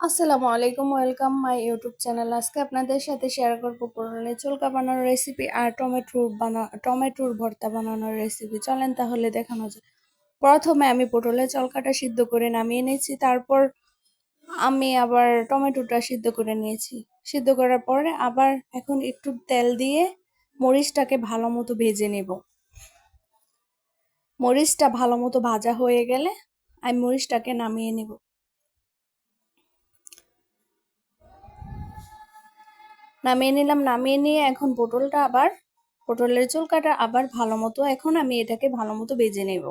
আসসালামু আলাইকুম, welcome my YouTube channel. আজকে আপনাদের সাথে শেয়ার করবো পটলের চুলকা বানানোর রেসিপি আর টমেটোর ভর্তা বানানোর রেসিপি। চলেন তাহলে দেখানো যায়। প্রথমে আমি পটলের চলকাটা সিদ্ধ করে নামিয়ে নিয়েছি, তারপর আমি আবার টমেটোটা সিদ্ধ করে নিয়েছি। সিদ্ধ করার পরে আবার এখন একটু তেল দিয়ে মরিচটাকে ভালো মতো ভেজে নেব। মরিচটা ভালো মতো ভাজা হয়ে গেলে আমি মরিচটাকে নামিয়ে নেব। নামিয়ে নিলাম। নামিয়ে নিয়ে এখন পটলের চুলকাটা আবার ভালো মতো এখন আমি এটাকে ভালো মতো ভেজে নেব।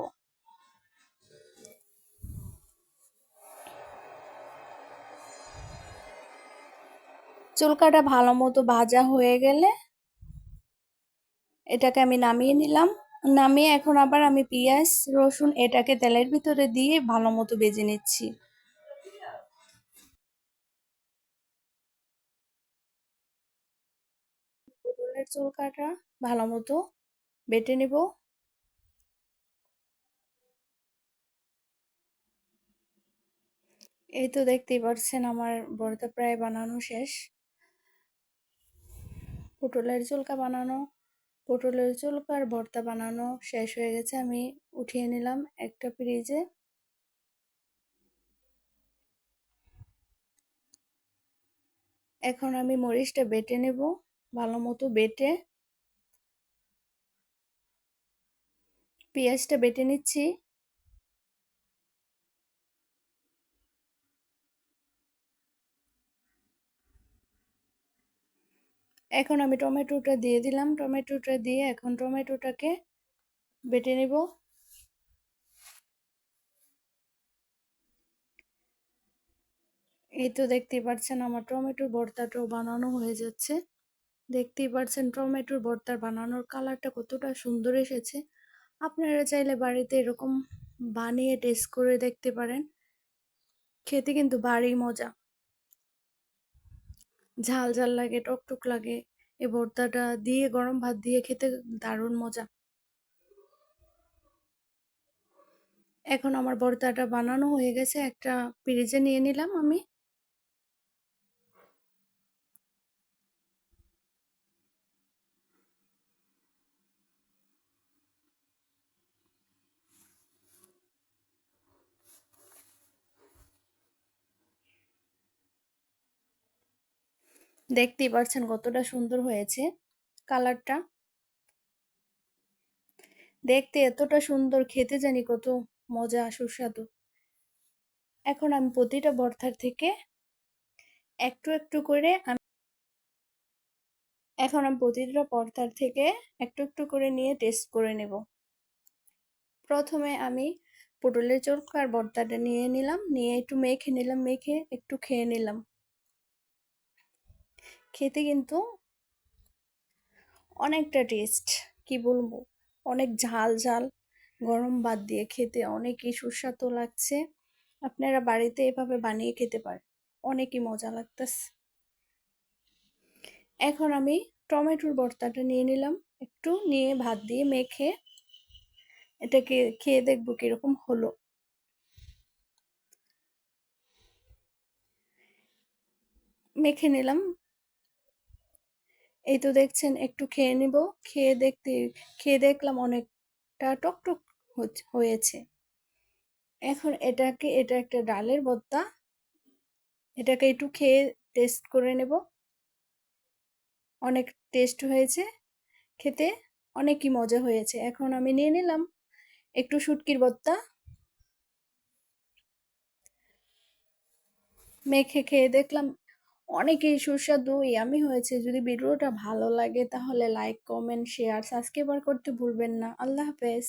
চুলকাটা ভালো মতো ভাজা হয়ে গেলে এটাকে আমি নামিয়ে নিলাম। নামিয়ে এখন আবার আমি পেঁয়াজ রসুন এটাকে তেলের ভিতরে দিয়ে ভালো মতো ভেজে নিচ্ছি। পটলের চুলকাটা ভালো মতো বেটে নেব। এই তো দেখতেই পাচ্ছেন আমার ভর্তা প্রায় বানানো শেষ। পটলের চুলকার ভর্তা বানানো শেষ হয়ে গেছে। আমি উঠিয়ে নিলাম একটা ফ্রিজে। এখন আমি মরিচটা বেটে নেব, ভালো মতো বেটে পেঁয়াজটা বেটে নিচ্ছি। এখন আমি টমেটোটা দিয়ে দিলাম। টমেটোটা দিয়ে এখন টমেটোটাকে বেটে নেব। এই তো দেখতেই পাচ্ছেন আমার টমেটোর ভর্তাটাও বানানো হয়ে যাচ্ছে। দেখতেই পাচ্ছেন টমেটোর ভর্তা বানানোর কালারটা কতটা সুন্দর এসেছে। আপনারা চাইলে বাড়িতে এরকম বানিয়ে টেস্ট করে দেখতে পারেন। খেতে কিন্তু ভারী মজা, ঝাল ঝাল লাগে, টকটক লাগে। এই ভর্তাটা দিয়ে গরম ভাত দিয়ে খেতে দারুণ মজা। এখন আমার ভর্তাটা বানানো হয়ে গেছে, একটা ফ্রিজে নিয়ে নিলাম আমি। দেখতেই পাচ্ছেন কতটা সুন্দর হয়েছে কালারটা। দেখতে এতটা সুন্দর, খেতে জানি কত মজা সুস্বাদু। এখন আমি প্রতিটা ভর্তার থেকে একটু একটু করে আমি এখন আমি প্রতিটা ভর্তার থেকে একটু একটু করে নিয়ে টেস্ট করে নেব। প্রথমে আমি পটলের চোরকার ভর্তাটা নিয়ে নিলাম, নিয়ে একটু মেখে নিলাম, মেখে একটু খেয়ে নিলাম। খেতে কিন্তু অনেকটা টেস্ট, কি বলবো, অনেক ঝাল ঝাল, গরম ভাত দিয়ে খেতে অনেকই সুস্বাদু লাগছে। আপনারা বাড়িতে এভাবে বানিয়ে খেতে পারেন, অনেকই মজা লাগতেছে। এখন আমি টমেটোর ভর্তাটা নিয়ে নিলাম, একটু নিয়ে ভাত দিয়ে মেখে এটাকে খেয়ে দেখবো কিরকম হলো। মেখে নিলাম। এই তো দেখছেন, একটু খেয়ে নিব। খেয়ে দেখলাম অনেকটা টকটক হয়েছে। এখন এটা একটা ডালের ভর্তা, এটাকে একটু খেয়ে টেস্ট করে নেব। অনেক টেস্ট হয়েছে, খেতে অনেকই মজা হয়েছে। এখন আমি নিয়ে নিলাম একটু শুটকির ভর্তা, মেখে খেয়ে দেখলাম অনেকই সুস্বাদু ইয়ামি হয়েছে। যদি ভিডিওটা ভালো লাগে তাহলে লাইক কমেন্ট শেয়ার সাবস্ক্রাইব করতে ভুলবেন না। আল্লাহ হাফেজ।